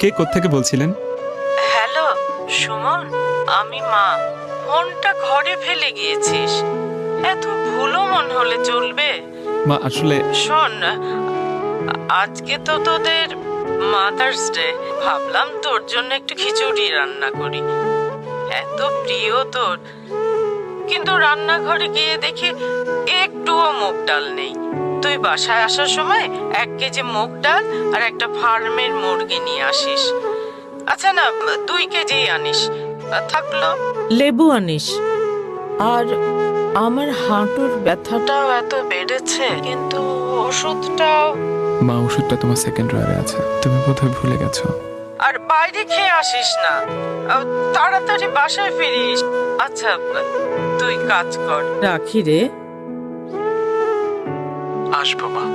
কে কোত্থেকে বলছিলেন? হ্যালো সুমন, আমি মা। ফোনটা ঘরে ফেলে গিয়েছিস, এত ভুলো মন হলে চলবে? মা আসলে শোন, আজকে তো তোদের মাদার্স ডে, ভাবলাম তোর জন্য একটু খিচুড়ি রান্না করি, এত প্রিয় তোর। কিন্তু রান্নাঘরে গিয়ে দেখি একটুও মুগ ডাল নেই। তুই বাসায় আসার সময় 1 কেজি মুগ ডাল আর একটা ফার্মের মুরগি নিয়ে আসিস। আচ্ছা না, 2 কেজি আনিস। থাকলো লেবু আনিস। আর আমার হাঁটুর ব্যথাটাও এত বেড়েছে, কিন্তু ওষুধটাও। মা, ওষুধটা তোমার সেকেন্ড ড্রয়ারে আছে, তুমি বোধহয় ভুলে গেছো। আর বাইরে খেয়ে আসিস না, তাড়াতাড়ি বাসায় ফিরিস। আচ্ছা তুই কাজ কর, রাখি রে। আসবো মা।